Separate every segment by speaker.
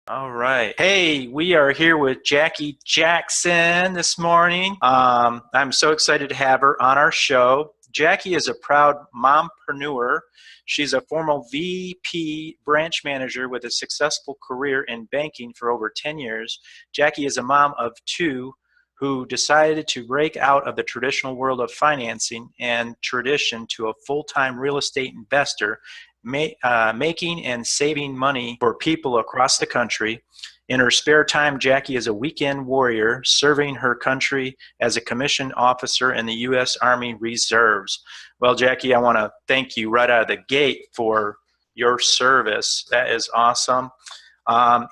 Speaker 1: All right. Hey, we are here with Jackie Jackson this morning. I'm so excited to have her on our show. Jackie is a proud mompreneur. She's a former VP branch manager with a successful career in banking for over 10 years. Jackie is a mom of two who decided to break out of the traditional world of financing and tradition to a full-time real estate investor, making and saving money for people across the country. In her spare time, Jackie is a weekend warrior serving her country as a commissioned officer in the U.S. Army Reserves. Well, Jackie, I want to thank you right out of the gate for your service. That is awesome.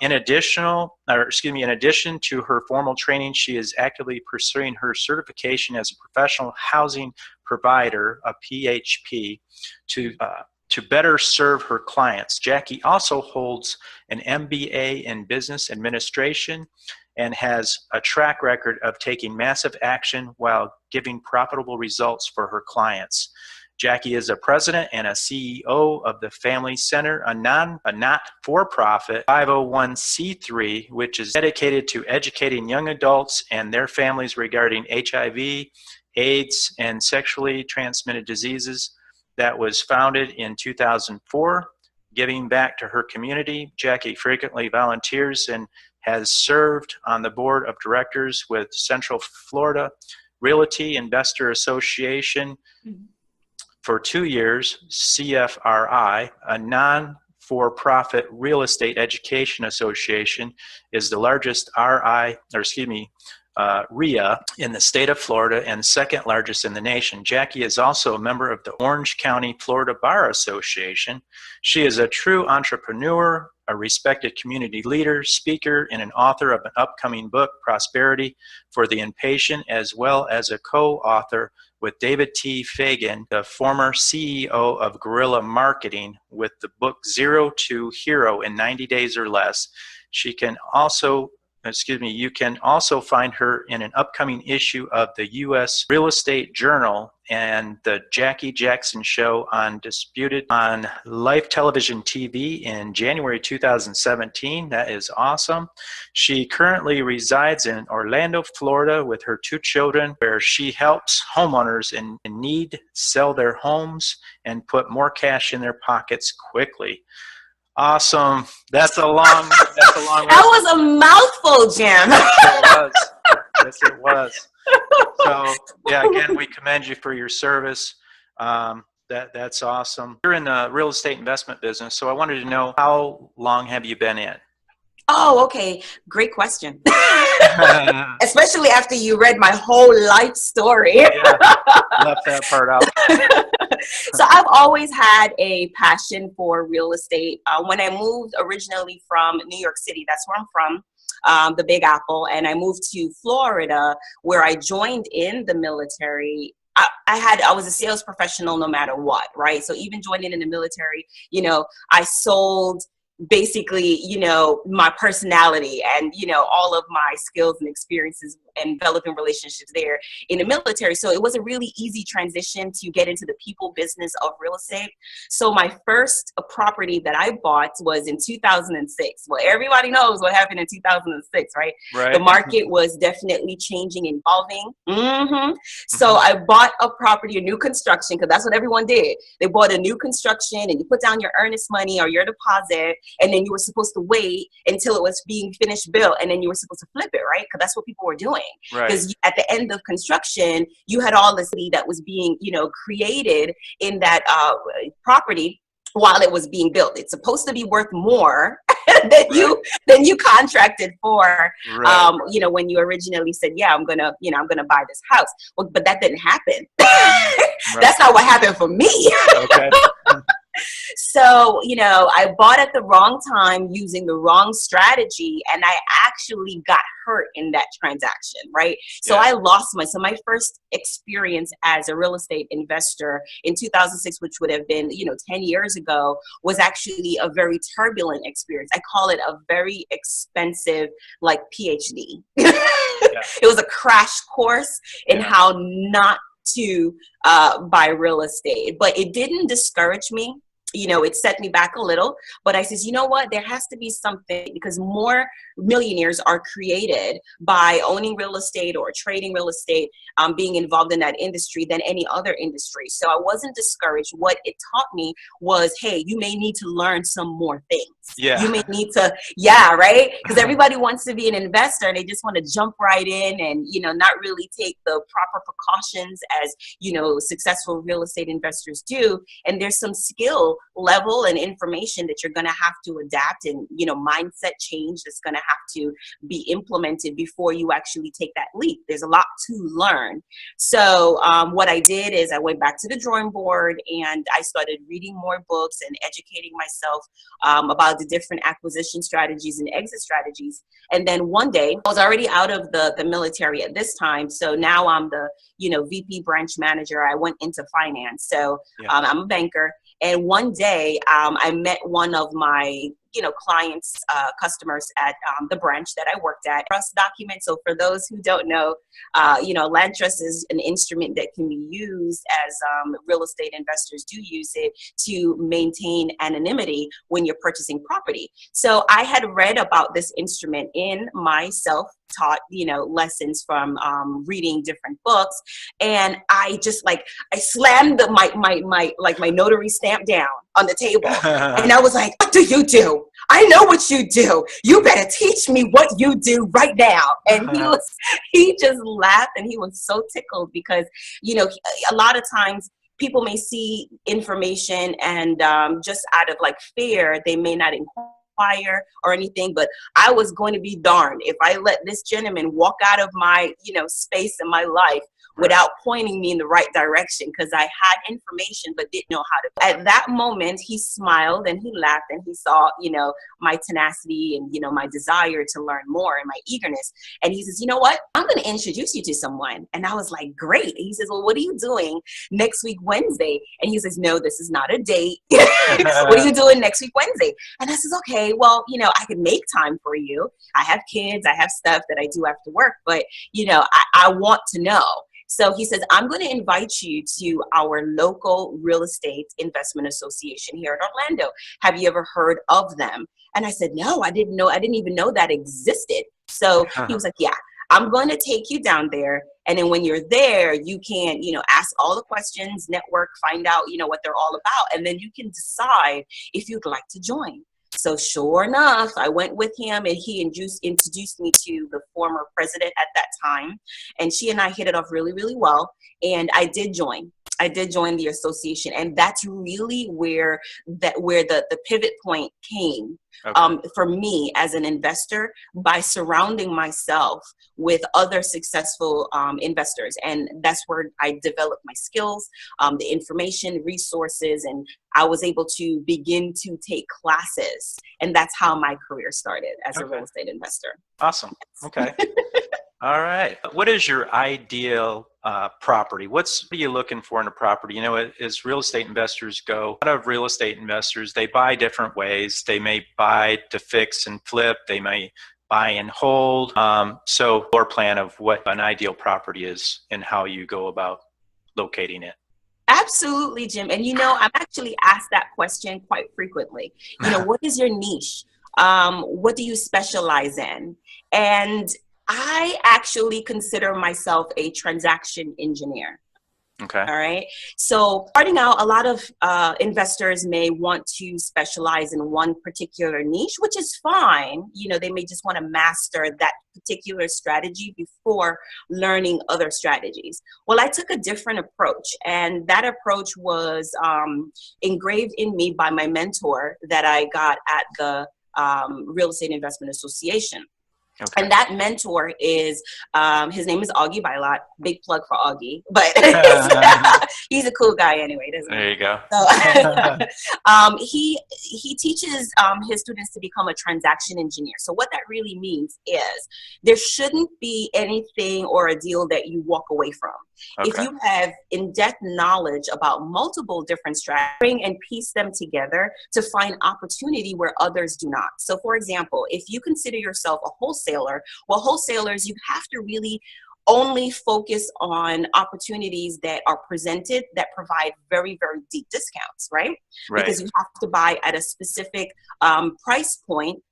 Speaker 1: In addition to her formal training, she is actively pursuing her certification as a professional housing provider, a PHP, to better serve her clients. Jackie also holds an MBA in business administration and has a track record of taking massive action while giving profitable results for her clients. Jackie is a president and a CEO of the Family Center, a not-for-profit 501c3, which is dedicated to educating young adults and their families regarding HIV, AIDS, and sexually transmitted diseases. That was founded in 2004. Giving back to her community, Jackie frequently volunteers and has served on the board of directors with Central Florida Realty Investor Association for 2 years. CFRI, a non-for-profit real estate education association, is the largest RIA in the state of Florida and second largest in the nation. Jackie is also a member of the Orange County, Florida Bar Association. She is a true entrepreneur, a respected community leader, speaker, and an author of an upcoming book, Prosperity for the Impatient, as well as a co-author with David T. Fagan, the former CEO of Guerrilla Marketing, with the book Zero to Hero in 90 Days or Less. You can also find her in an upcoming issue of the U.S. Real Estate Journal and the Jackie Jackson Show on Life Television TV in January 2017. That is awesome. She currently resides in Orlando, Florida with her two children, where she helps homeowners in need sell their homes and put more cash in their pockets quickly. Awesome. That's a long
Speaker 2: That was a mouthful, Jim.
Speaker 1: Yes, it was. So, yeah, again, we commend you for your service. That's awesome. You're in the real estate investment business, so I wanted to know, how long have you been in?
Speaker 2: Oh, okay. Great question. Especially after you read my whole life story.
Speaker 1: Yeah, left that part out.
Speaker 2: So I've always had a passion for real estate. When I moved originally from New York City, that's where I'm from, the Big Apple, and I moved to Florida, where I joined in the military. I was a sales professional no matter what, right? So even joining in the military, I sold basically, my personality and, all of my skills and experiences and developing relationships there in the military. So it was a really easy transition to get into the people business of real estate. So my first property that I bought was in 2006. Well, everybody knows what happened in 2006, right?
Speaker 1: Right.
Speaker 2: The market was definitely changing and evolving. So I bought a property, a new construction, because that's what everyone did. They bought a new construction and you put down your earnest money or your deposit, and then you were supposed to wait until it was being finished built, and then you were supposed to flip it, right? Because that's what people were doing. Because at the end of construction, you had all this that was being, created in that property while it was being built. It's supposed to be worth more than you contracted for.
Speaker 1: Right.
Speaker 2: When you originally said, yeah, I'm gonna buy this house. Well, but that didn't happen. That's not what happened for me.
Speaker 1: Okay.
Speaker 2: So, I bought at the wrong time using the wrong strategy, and I actually got hurt in that transaction, right? So I lost my first experience as a real estate investor in 2006, which would have been, 10 years ago, was actually a very turbulent experience. I call it a very expensive, PhD. It was a crash course in how not to buy real estate, but it didn't discourage me. it set me back a little, but I says, you know what, there has to be something, because more millionaires are created by owning real estate or trading real estate, being involved in that industry than any other industry. So I wasn't discouraged. What it taught me was, hey, you may need to learn some more things.
Speaker 1: Yeah.
Speaker 2: You may need to, yeah, right? Because everybody wants to be an investor and they just want to jump right in and, not really take the proper precautions as, successful real estate investors do. And there's some skill level and information that you're going to have to adapt, and, mindset change that's going to have to be implemented before you actually take that leap. There's a lot to learn. So what I did is I went back to the drawing board and I started reading more books and educating myself about the different acquisition strategies and exit strategies. And then one day, I was already out of the military at this time. So now I'm the, VP branch manager. I went into finance. So I'm a banker. And one day I met one of my clients, customers at the branch that I worked at. Trust document. So for those who don't know, land trust is an instrument that can be used as real estate investors do use it to maintain anonymity when you're purchasing property. So I had read about this instrument in my self-taught, lessons from reading different books, and I just I slammed my notary stamp down on the table, and I was like, "What do you do? I know what you do. You better teach me what you do right now." And he just laughed, and he was so tickled because, a lot of times people may see information and just out of fear, they may not inquire or anything, but I was going to be darned if I let this gentleman walk out of my, space in my life without pointing me in the right direction, because I had information but didn't know how to. At that moment, he smiled and he laughed, and he saw, my tenacity and, my desire to learn more and my eagerness. And he says, you know what? I'm going to introduce you to someone. And I was like, great. And he says, well, what are you doing next week, Wednesday? And he says, no, this is not a date. What are you doing next week, Wednesday? And I says, okay, well, I could make time for you. I have kids. I have stuff that I do after work, but, I want to know. So he says, I'm going to invite you to our local real estate investment association here in Orlando. Have you ever heard of them? And I said, no, I didn't know. I didn't even know that existed. So he was like, yeah, I'm going to take you down there. And then when you're there, you can, ask all the questions, network, find out, what they're all about. And then you can decide if you'd like to join. So sure enough, I went with him, and he introduced me to the former president at that time. And she and I hit it off really, really well. And I did join. The association. And that's really where the pivot point came. Okay. For me as an investor, by surrounding myself with other successful investors. And that's where I developed my skills, the information, resources, and I was able to begin to take classes. And that's how my career started as a real estate investor.
Speaker 1: Awesome.
Speaker 2: Yes.
Speaker 1: Okay. All right. What is your ideal property? What are you looking for in a property? As real estate investors go, a lot of real estate investors, they buy different ways. They may buy to fix and flip. They may buy and hold. So your plan of what an ideal property is and how you go about locating it.
Speaker 2: Absolutely, Jim. And I'm actually asked that question quite frequently. What is your niche? What do you specialize in? And I actually consider myself a transaction engineer. Okay. All right. So starting out, a lot of investors may want to specialize in one particular niche, which is fine. They may just want to master that particular strategy before learning other strategies. Well, I took a different approach, and that approach was engraved in me by my mentor that I got at the Real Estate Investment Association. Okay. And that mentor is, his name is Augie Bilot. Big plug for Augie, but he's a cool guy anyway.
Speaker 1: There you go.
Speaker 2: So, he teaches his students to become a transaction engineer. So what that really means is there shouldn't be anything or a deal that you walk away from. Okay. If you have in-depth knowledge about multiple different strategies and piece them together to find opportunity where others do not. So for example, if you consider yourself a wholesaler, well, wholesalers, you have to really only focus on opportunities that are presented that provide very, very deep discounts, right? Because you have to buy at a specific price point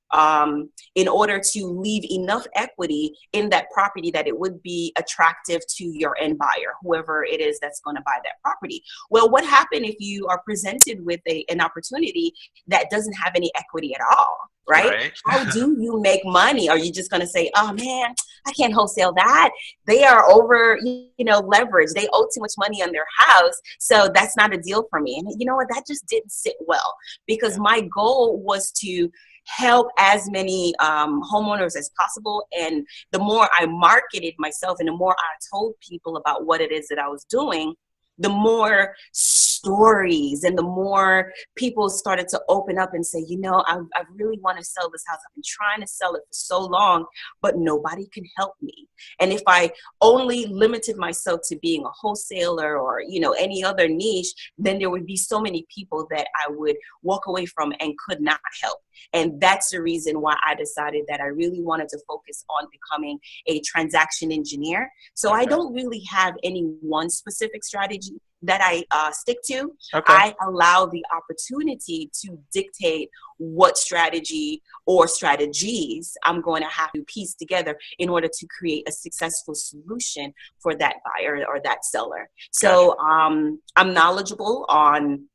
Speaker 2: in order to leave enough equity in that property that it would be attractive to your end buyer, whoever it is that's going to buy that property. Well, what happens if you are presented with an opportunity that doesn't have any equity at all, right? How do you make money? Are you just going to say, oh man, I can't wholesale that. They are over, leveraged. They owe too much money on their house. So that's not a deal for me. And you know what? That just didn't sit well, because my goal was to help as many homeowners as possible. And the more I marketed myself and the more I told people about what it is that I was doing, the more stories and the more people started to open up and say, I really want to sell this house. I've been trying to sell it for so long, but nobody can help me. And if I only limited myself to being a wholesaler or, any other niche, then there would be so many people that I would walk away from and could not help. And that's the reason why I decided that I really wanted to focus on becoming a transaction engineer. So I don't really have any one specific strategy that I stick to. I allow the opportunity to dictate what strategy or strategies I'm going to have to piece together in order to create a successful solution for that buyer or that seller. So I'm knowledgeable on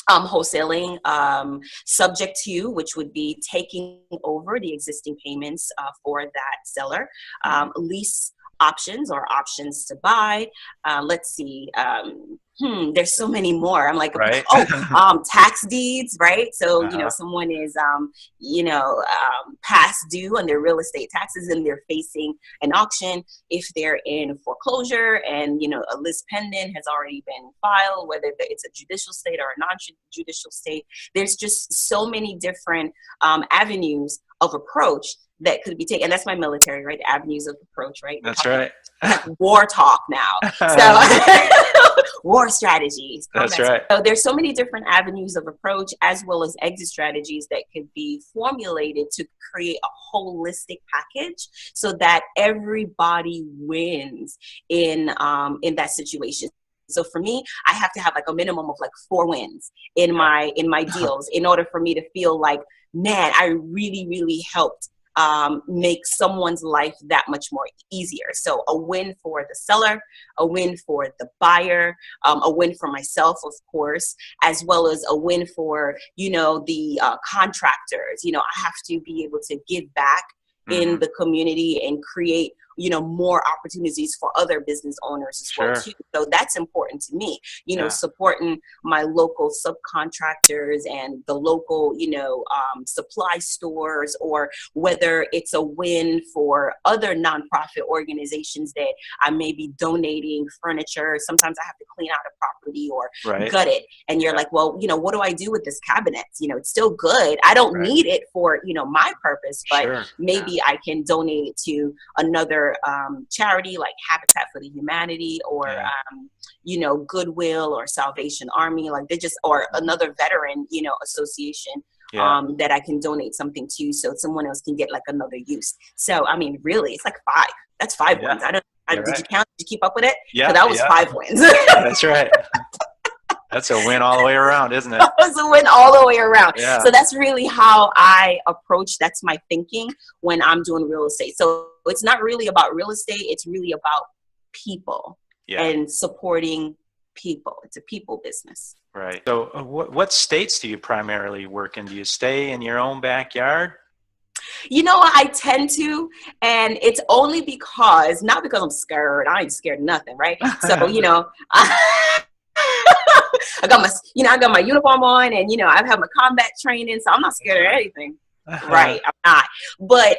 Speaker 2: wholesaling, subject to, which would be taking over the existing payments for that seller, lease options or options to buy. Let's see. There's so many more. I'm like, tax deeds, right? So, someone is, past due on their real estate taxes and they're facing an auction. If they're in foreclosure and, a list pending has already been filed, whether it's a judicial state or a non-judicial state, there's just so many different avenues of approach that could be taken. And that's my military, right? The avenues of approach, right?
Speaker 1: That's right.
Speaker 2: War talk now. So war strategies.
Speaker 1: That's right.
Speaker 2: So there's so many different avenues of approach as well as exit strategies that could be formulated to create a holistic package so that everybody wins in that situation. So for me, I have to have like a minimum of like 4 wins in my deals in order for me to feel like, man, I really, really helped make someone's life that much more easier. So a win for the seller, a win for the buyer, a win for myself, of course, as well as a win for, the contractors. I have to be able to give back in the community and create more opportunities for other business owners as well too. So that's important to me, supporting my local subcontractors and the local, supply stores, or whether it's a win for other nonprofit organizations that I may be donating furniture. Sometimes I have to clean out a property or gut it. And you're like, well, what do I do with this cabinet? It's still good. I don't need it for, my purpose, but maybe I can donate it to another charity like Habitat for the Humanity or Goodwill or Salvation Army, like or another veteran association that I can donate something to, so someone else can get like another use. So I mean, really, it's like 5. That's 5 wins. Did you count? Did you keep up with it?
Speaker 1: Yeah,
Speaker 2: that was 5 wins.
Speaker 1: That's right. That's a win all the way around, isn't it?
Speaker 2: That was a win all the way around.
Speaker 1: Yeah.
Speaker 2: So that's really how I approach. That's my thinking when I'm doing real estate. So it's not really about real estate. It's really about people and supporting people. It's a people business.
Speaker 1: Right. So what states do you primarily work in? Do you stay in your own backyard?
Speaker 2: I tend to, and it's only because, not because I'm scared. I ain't scared of nothing, right? So, I got my uniform on, and I have my combat training, so I'm not scared of anything. Right, I'm not. But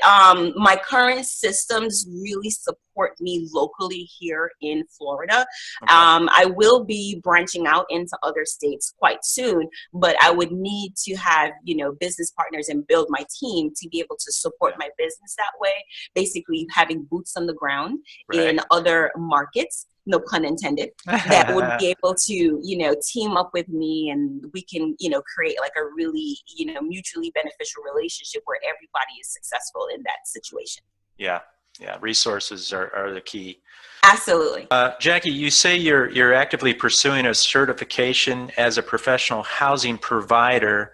Speaker 2: my current systems really support me locally here in Florida. I will be branching out into other states quite soon, but I would need to have, business partners and build my team to be able to support my business that way. Basically, having boots on the ground in other markets. No pun intended, that would be able to, team up with me, and we can, create like a really, mutually beneficial relationship where everybody is successful in that situation.
Speaker 1: Yeah. Yeah, resources are the key.
Speaker 2: Absolutely.
Speaker 1: Jackie, you say you're actively pursuing a certification as a professional housing provider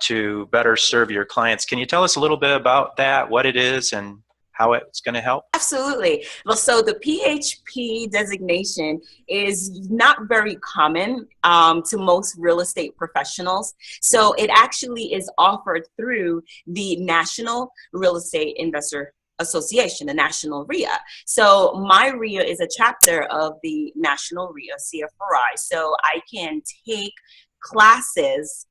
Speaker 1: to better serve your clients. Can you tell us a little bit about that, what it is, and how it's going to help?
Speaker 2: Absolutely. Well, so the PHP designation is not very common to most real estate professionals. So it actually is offered through the National Real Estate Investor Association, the National RIA. So my RIA is a chapter of the National RIA, CFRI. So I can take classes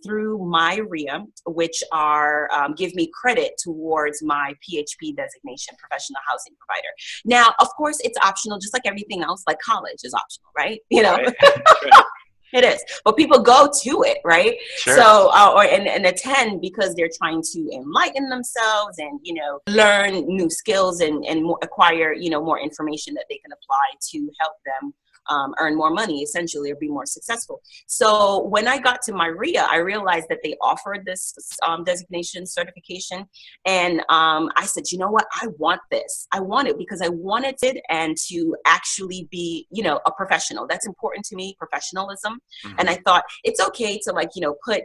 Speaker 2: through my RIA, which are give me credit towards my PHP designation, professional housing provider. Now, of course, it's optional, just like everything else. Like college is optional, right? You know.
Speaker 1: Right.
Speaker 2: It is, but people go to it, right?
Speaker 1: Sure.
Speaker 2: So, and attend because they're trying to enlighten themselves and, you know, learn new skills and more, acquire, you know, more information that they can apply to help them earn more money, essentially, or be more successful. So when I got to my RIA, I realized that they offered this designation certification. And I said, you know what? I want this. I want it because I wanted it and to actually be, you know, a professional. That's important to me, professionalism. Mm-hmm. And I thought it's okay to, like, you know, put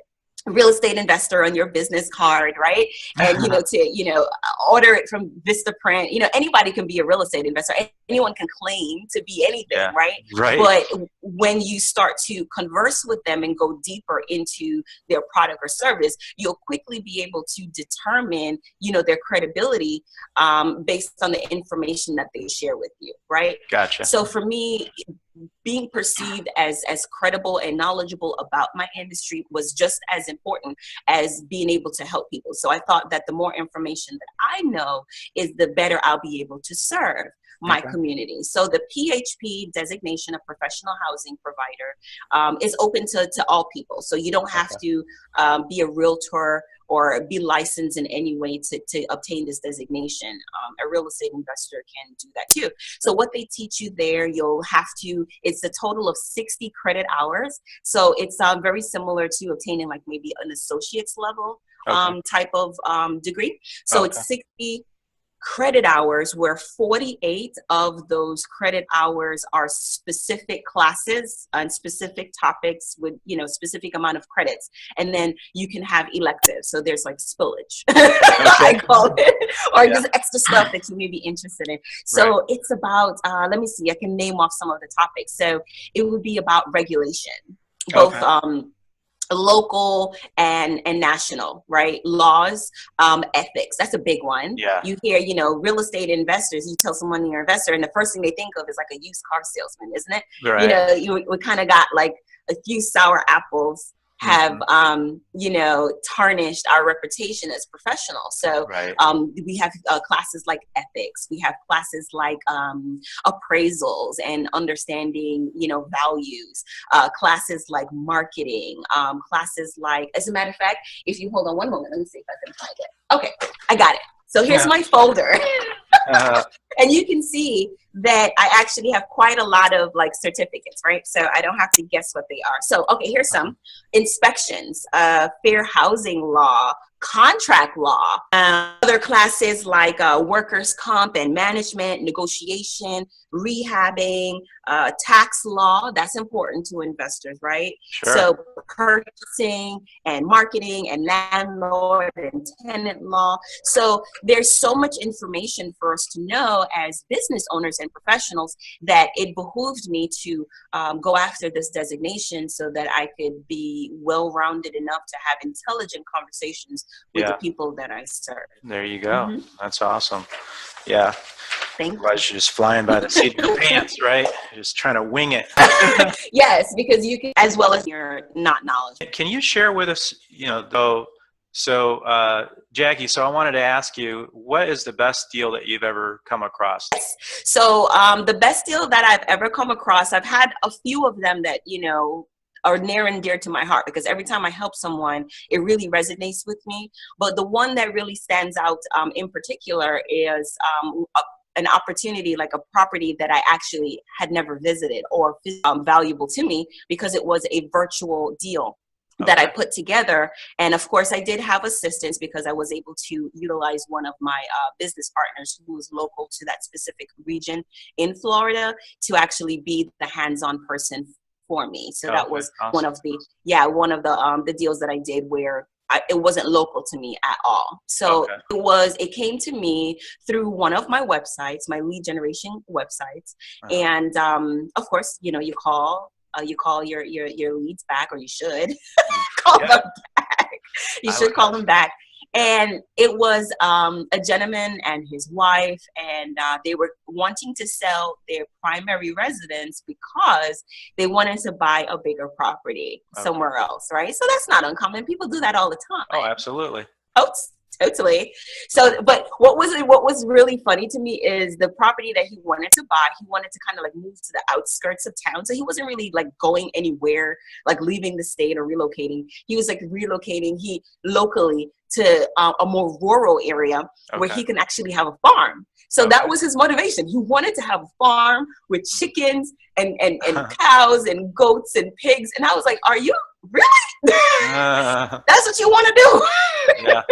Speaker 2: real estate investor on your business card, right? And, you know, to, you know, order it from Vistaprint. You know, anybody can be a real estate investor. Anyone can claim to be anything, yeah, right?
Speaker 1: Right.
Speaker 2: But when you start to converse with them and go deeper into their product or service, you'll quickly be able to determine, you know, their credibility based on the information that they share with you, right?
Speaker 1: Gotcha.
Speaker 2: So for me, being perceived as credible and knowledgeable about my industry was just as important as being able to help people. So I thought that the more information that I know is the better I'll be able to serve my community. So the PHP designation of professional housing provider is open to all people. So you don't have to be a realtor or be licensed in any way to obtain this designation. A real estate investor can do that too. So what they teach you there, you'll have to, it's a total of 60 credit hours. So it's very similar to obtaining like maybe an associate's level type of degree. So it's 60 credit hours, where 48 of those credit hours are specific classes and specific topics with, you know, specific amount of credits. And then you can have electives. So there's like spillage, I call it, or just extra stuff that you may be interested in. So it's about, let me see, I can name off some of the topics. So it would be about regulation, both local and national, right? Laws, ethics, that's a big one. Yeah. You hear, you know, real estate investors, you tell someone you're an investor and the first thing they think of is like a used car salesman, isn't it? Right. You know, we kind of got like a few sour apples have, you know, tarnished our reputation as professionals. So we have classes like ethics. We have classes like appraisals and understanding, you know, values. Classes like marketing. Classes like, as a matter of fact, if you hold on one moment, let me see if I can find it. Okay, I got it. So here's my folder. And you can see that I actually have quite a lot of like certificates, right? So I don't have to guess what they are. So, okay, here's some. Inspections, fair housing law, contract law, other classes like workers' comp and management, negotiation, rehabbing, tax law. That's important to investors, right? Sure. So purchasing and marketing and landlord and tenant law. So there's so much information for us to know as business owners and professionals that it behooved me to go after this designation so that I could be well-rounded enough to have intelligent conversations with the people that I serve.
Speaker 1: There you go. That's awesome. Yeah.
Speaker 2: Thank you.
Speaker 1: Otherwise, you're just flying by the seat of your pants, right? You're just trying to wing it.
Speaker 2: Yes, because you can, as well as you're not knowledgeable.
Speaker 1: Can you share with us, you know, though, so Jackie, so I wanted to ask you, what is the best deal that you've ever come across?
Speaker 2: Yes. So the best deal that I've ever come across, I've had a few of them that, you know, are near and dear to my heart, because every time I help someone, it really resonates with me. But the one that really stands out in particular is an opportunity, like a property that I actually had never visited or valuable to me because it was a virtual deal. that I put together. And of course, I did have assistance because I was able to utilize one of my business partners who was local to that specific region in Florida to actually be the hands-on person for me. So that was
Speaker 1: awesome.
Speaker 2: one of the deals that I did where it wasn't local to me at all. So it came to me through one of my websites, my lead generation websites. And of course, you call your leads back, or you should call them back. You should call them back. And it was a gentleman and his wife, and they were wanting to sell their primary residence because they wanted to buy a bigger property somewhere else, right? So that's not uncommon. People do that all the time.
Speaker 1: Oh, absolutely.
Speaker 2: Oh, totally. So, but what was really funny to me is the property that he wanted to buy, he wanted to kind of like move to the outskirts of town. So he wasn't really like going anywhere, like leaving the state or relocating. He was like relocating locally to a more rural area where he can actually have a farm. So that was his motivation. He wanted to have a farm with chickens and cows and goats and pigs. And I was like, are you really? That's what you want to do?
Speaker 1: Yeah.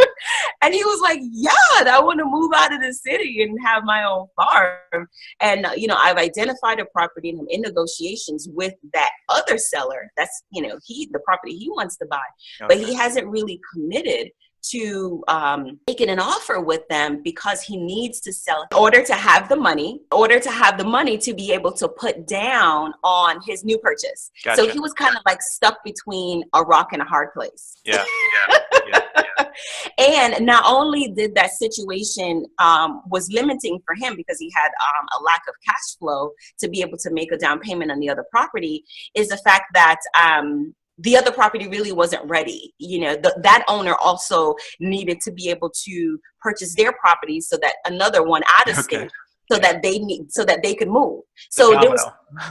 Speaker 2: And he was like, yeah, I want to move out of the city and have my own farm. And, I've identified a property and I'm in negotiations with that other seller. That's, the property he wants to buy, but he hasn't really committed to making an offer with them because he needs to sell in order to have the money, to be able to put down on his new purchase.
Speaker 1: Gotcha.
Speaker 2: So he was kind of like stuck between a rock and a hard place.
Speaker 1: Yeah.
Speaker 2: And not only did that situation was limiting for him because he had a lack of cash flow to be able to make a down payment on the other property, is the fact that the other property really wasn't ready. That owner also needed to be able to purchase their property so that another one out of state, so that they could move. So there was,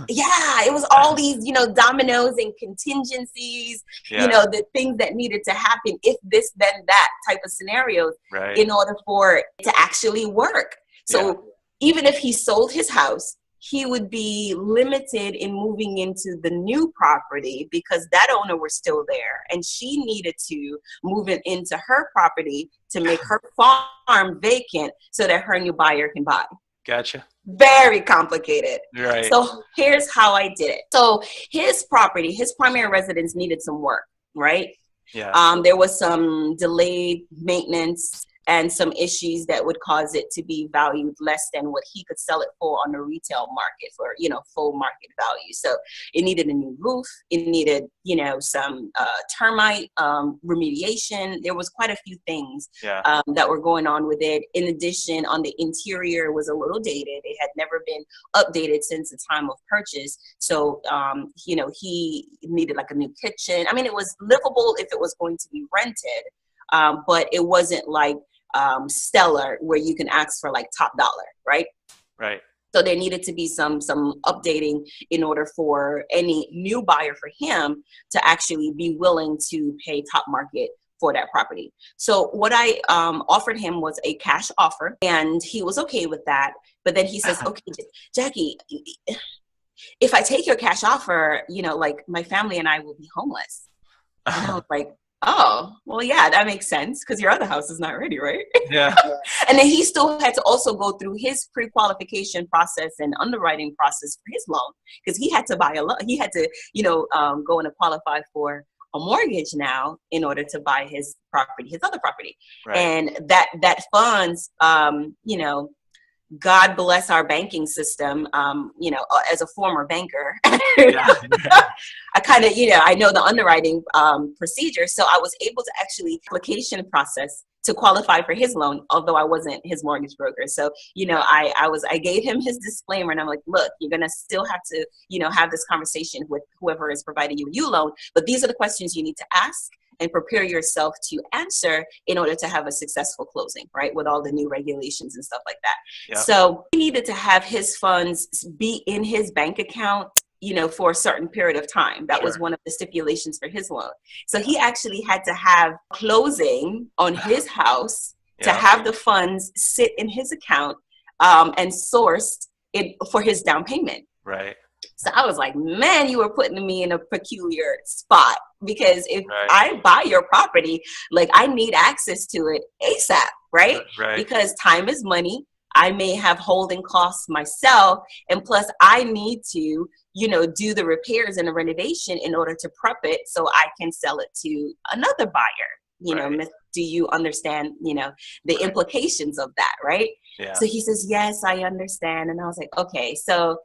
Speaker 2: it was all these, dominoes and contingencies, the things that needed to happen, if this, then that type of scenarios, in order for it to actually work. So even if he sold his house, he would be limited in moving into the new property because that owner was still there, and she needed to move it into her property to make her farm vacant so that her new buyer can buy.
Speaker 1: Gotcha.
Speaker 2: Very complicated.
Speaker 1: Right.
Speaker 2: So here's how I did it. So his property, his primary residence needed some work, right?
Speaker 1: Yeah.
Speaker 2: There was some delayed maintenance and some issues that would cause it to be valued less than what he could sell it for on the retail market for, full market value. So it needed a new roof. It needed, some termite remediation. There was quite a few things that were going on with it. In addition, on the interior, it was a little dated. It had never been updated since the time of purchase. So, he needed like a new kitchen. I mean, it was livable if it was going to be rented, but it wasn't like stellar where you can ask for like top dollar, right?
Speaker 1: Right.
Speaker 2: So there needed to be some updating in order for any new buyer for him to actually be willing to pay top market for that property. So what I offered him was a cash offer, and he was okay with that. But then he says, okay, Jackie, if I take your cash offer, like my family and I will be homeless. And I was like, oh, well, yeah, that makes sense because your other house is not ready, right?
Speaker 1: Yeah.
Speaker 2: And then he still had to also go through his pre-qualification process and underwriting process for his loan because he had to buy a loan. He had to, go and qualify for a mortgage now in order to buy his property, his other property. Right. And that funds, God bless our banking system. As a former banker, I kind of, I know the underwriting procedure. So I was able to actually application process to qualify for his loan, although I wasn't his mortgage broker. So, I gave him his disclaimer and I'm like, look, you're going to still have to, have this conversation with whoever is providing you a U loan. But these are the questions you need to ask and prepare yourself to answer in order to have a successful closing, right? With all the new regulations and stuff like that. Yep. So he needed to have his funds be in his bank account, for a certain period of time. That was one of the stipulations for his loan. So he actually had to have closing on his house to have the funds sit in his account and sourced it for his down payment.
Speaker 1: Right.
Speaker 2: So I was like, man, you were putting me in a peculiar spot, because if
Speaker 1: Right.
Speaker 2: I buy your property, like I need access to it ASAP, right?
Speaker 1: Right.
Speaker 2: Because time is money. I may have holding costs myself. And plus I need to, do the repairs and the renovation in order to prep it so I can sell it to another buyer.
Speaker 1: Right.
Speaker 2: Do you understand, the implications of that, right?
Speaker 1: Yeah.
Speaker 2: So he says, yes, I understand. And I was like, okay, so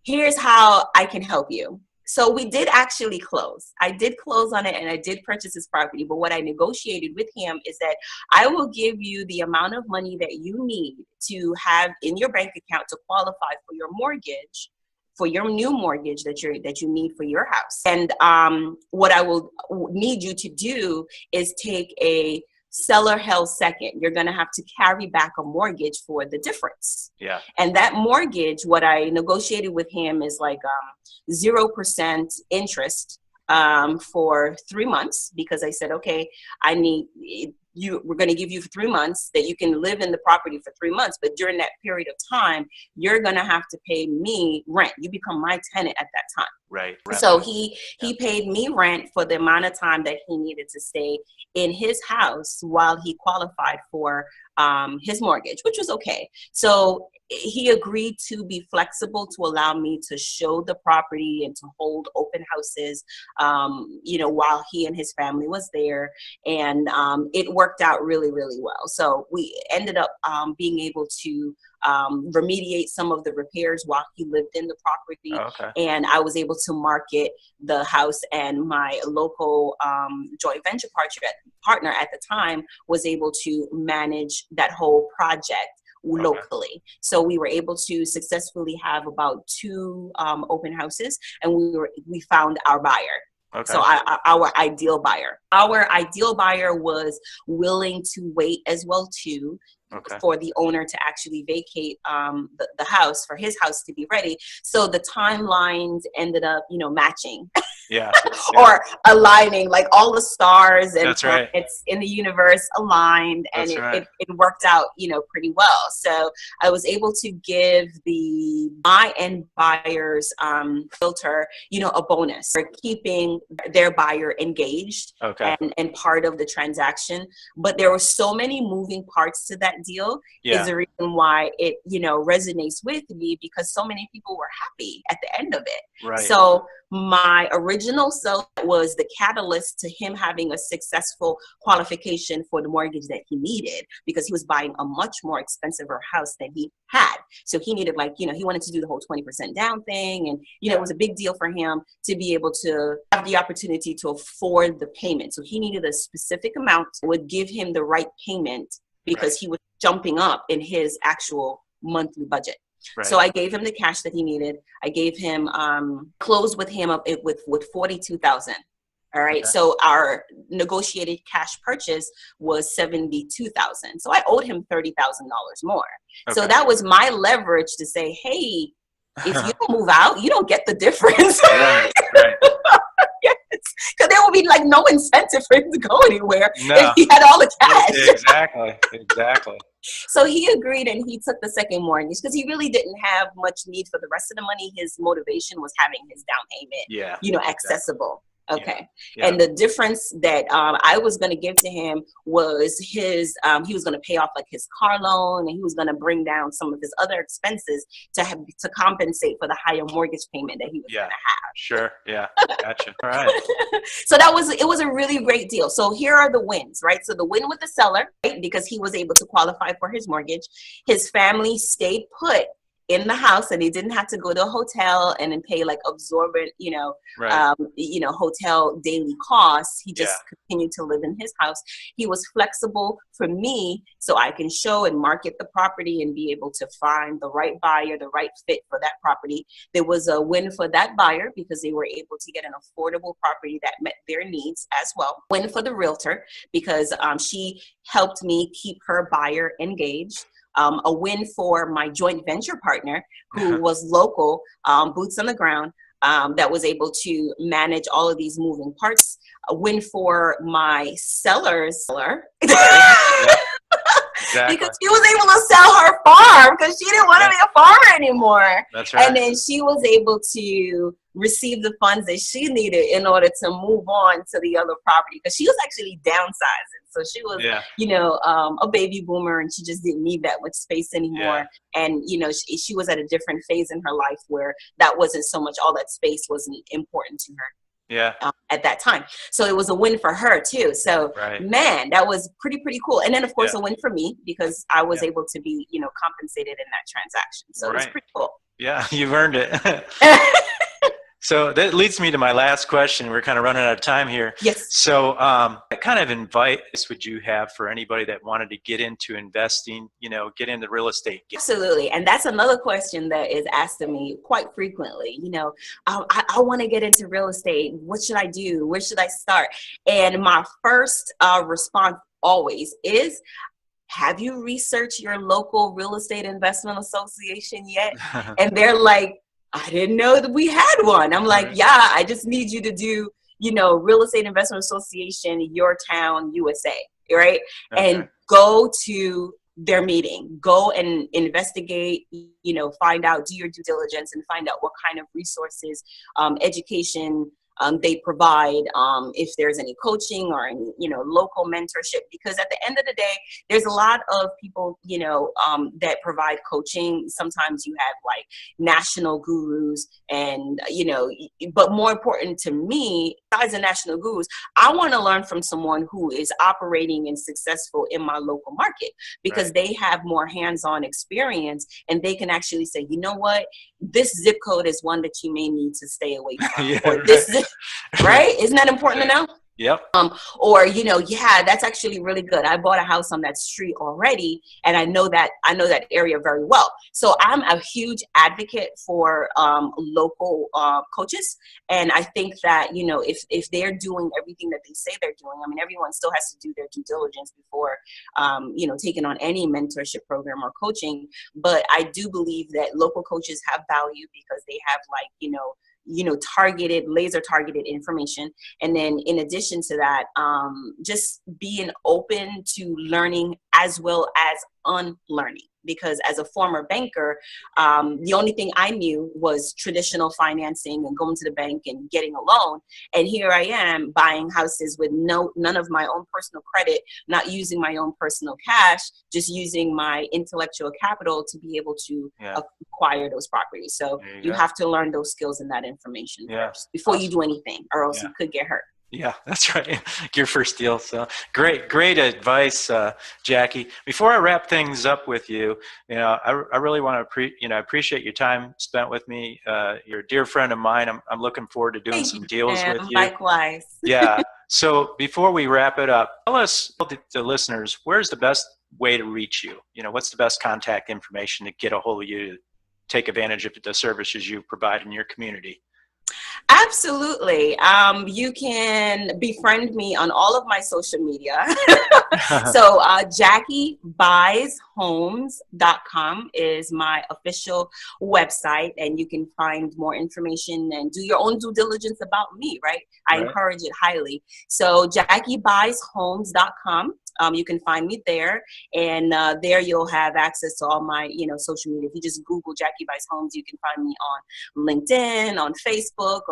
Speaker 2: here's how I can help you. So we did actually close. I did close on it and I did purchase his property. But what I negotiated with him is that I will give you the amount of money that you need to have in your bank account to qualify for your mortgage, for your new mortgage that you need for your house. And what I will need you to do is take a seller held second. You're going to have to carry back a mortgage for the difference.
Speaker 1: Yeah.
Speaker 2: And that mortgage, what I negotiated with him is like 0% interest for 3 months, because I said, okay, we're going to give you for 3 months that you can live in the property for 3 months. But during that period of time, you're going to have to pay me rent. You become my tenant at that time.
Speaker 1: Right.
Speaker 2: So he paid me rent for the amount of time that he needed to stay in his house while he qualified for his mortgage, which was okay. So he agreed to be flexible to allow me to show the property and to hold open houses, while he and his family was there. And it worked out really, really well. So we ended up being able to remediate some of the repairs while he lived in the property.
Speaker 1: Okay.
Speaker 2: And I was able to market the house, and my local joint venture partner at the time was able to manage that whole project locally. Okay. So we were able to successfully have about 2 open houses, and we found our buyer. Okay. So our ideal buyer. Our ideal buyer was willing to wait as well too. Okay. For the owner to actually vacate the house, for his house to be ready. So the timelines ended up, matching.
Speaker 1: Yeah.
Speaker 2: Or aligning, like all the stars and
Speaker 1: That's right.
Speaker 2: It's in the universe aligned, and it worked out, pretty well. So I was able to give my end buyers filter, a bonus for keeping their buyer engaged. Okay. And part of the transaction. But there were so many moving parts to that deal. Yeah. Is the reason why it, resonates with me, because so many people were happy at the end of it. Right. So my original sale was the catalyst to him having a successful qualification for the mortgage that he needed, because he was buying a much more expensive house than he had. So he needed, he wanted to do the whole 20% down thing. And, it was a big deal for him to be able to have the opportunity to afford the payment. So he needed a specific amount that would give him the right payment, because he was jumping up in his actual monthly budget. Right. So I gave him the cash that he needed. I gave him, closed with him up with $42,000. All right. Okay. So our negotiated cash purchase was $72,000. So I owed him $30,000 more. Okay. So that was my leverage to say, hey, if you don't move out, you don't get the difference. Right. Yes. Because there would be no incentive for him to go anywhere if he had all the cash.
Speaker 1: Exactly.
Speaker 2: So he agreed, and he took the second mortgage because he really didn't have much need for the rest of the money. His motivation was having his down payment, accessible. Okay. Yeah. And the difference that I was going to give to him was his, he was going to pay off his car loan, and he was going to bring down some of his other expenses to compensate for the higher mortgage payment that he was going to have.
Speaker 1: Sure. Yeah. Gotcha. All right.
Speaker 2: So it was a really great deal. So here are the wins, right? So the win with the seller, right? Because he was able to qualify for his mortgage. His family stayed put in the house, and he didn't have to go to a hotel and then pay absorbent, hotel daily costs. He just continued to live in his house. He was flexible for me, so I can show and market the property and be able to find the right buyer, the right fit for that property. There was a win for that buyer because they were able to get an affordable property that met their needs as well. Win for the realtor because she helped me keep her buyer engaged. A win for my joint venture partner who was local, boots on the ground, that was able to manage all of these moving parts. A win for my seller. Exactly. Because she was able to sell her farm farm because she didn't want to be a farmer anymore.
Speaker 1: That's right.
Speaker 2: And then she was able to receive the funds that she needed in order to move on to the other property because she was actually downsizing. So she was, a baby boomer, and she just didn't need that much space anymore. Yeah. And, she was at a different phase in her life where that wasn't so much, all that space wasn't important to her.
Speaker 1: Yeah.
Speaker 2: At that time. So it was a win for her too. So man, that was pretty cool. And then of course a win for me because I was able to be, compensated in that transaction. So it was pretty cool.
Speaker 1: Yeah, you've earned it. So that leads me to my last question. We're kind of running out of time here.
Speaker 2: Yes.
Speaker 1: So what kind of advice would you have for anybody that wanted to get into investing, get into real estate?
Speaker 2: Absolutely. And that's another question that is asked of me quite frequently. I want to get into real estate. What should I do? Where should I start? And my first response always is, have you researched your local real estate investment association yet? And they're like, I didn't know that we had one. I'm like, yeah, I just need you to do, Real Estate Investment Association, your town, USA, right? Okay. And go to their meeting, go and investigate, find out, do your due diligence and find out what kind of resources, education, they provide, if there's any coaching or any, local mentorship, because at the end of the day, there's a lot of people, that provide coaching. Sometimes you have like national gurus and, but more important to me, besides the national gurus, I want to learn from someone who is operating and successful in my local market because they have more hands-on experience and they can actually say, you know what, this zip code is one that you may need to stay away from. Or this zip, right? Isn't that important to know?
Speaker 1: Yep.
Speaker 2: Or, that's actually really good. I bought a house on that street already, and I know that area very well. So I'm a huge advocate for local coaches. And I think that, if they're doing everything that they say they're doing, I mean, everyone still has to do their due diligence before, taking on any mentorship program or coaching. But I do believe that local coaches have value because they have laser targeted information. And then in addition to that, just being open to learning as well as unlearning. Because as a former banker, the only thing I knew was traditional financing and going to the bank and getting a loan. And here I am buying houses with none of my own personal credit, not using my own personal cash, just using my intellectual capital to be able to acquire those properties. So you have to learn those skills and that information first before you do anything, or else you could get hurt.
Speaker 1: Yeah, that's right. Your first deal. So great advice, Jackie. Before I wrap things up with you, I really want to appreciate your time spent with me. You're a dear friend of mine. I'm looking forward to doing some deals with you.
Speaker 2: Likewise.
Speaker 1: Yeah. So before we wrap it up, tell us, the listeners, where's the best way to reach you? What's the best contact information to get a hold of you to take advantage of the services you provide in your community?
Speaker 2: Absolutely. You can befriend me on all of my social media. So JackieBuysHomes.com is my official website, and you can find more information and do your own due diligence about me, right? I encourage it highly. So JackieBuysHomes.com. You can find me there, and there you'll have access to all my, social media. If you just Google Jackie Buys Homes, you can find me on LinkedIn, on Facebook,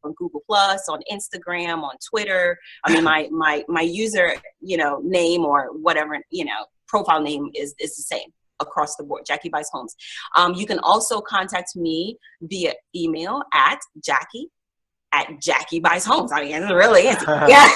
Speaker 2: on Google Plus, on Instagram, on Twitter. I mean, my user, name or whatever, profile name is the same across the board, Jackie Buys Homes. You can also contact me via email at Jackie Buys Homes. I mean, it's really easy. Yeah.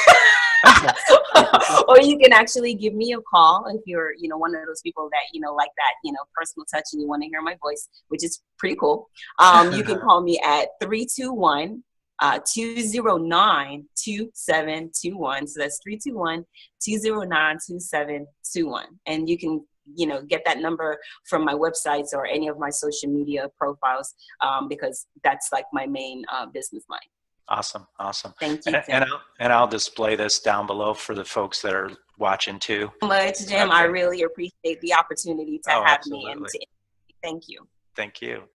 Speaker 2: Or you can actually give me a call if you're, one of those people that, like that, personal touch, and you want to hear my voice, which is pretty cool. You can call me at 321-209-2721. So that's 321-209-2721. And you can, get that number from my websites or any of my social media profiles, because that's like my main business line.
Speaker 1: Awesome.
Speaker 2: Thank you,
Speaker 1: Tim. And I'll display this down below for the folks that are watching too.
Speaker 2: So much, Jim. Okay. I really appreciate the opportunity to have me. And thank you.
Speaker 1: Thank you.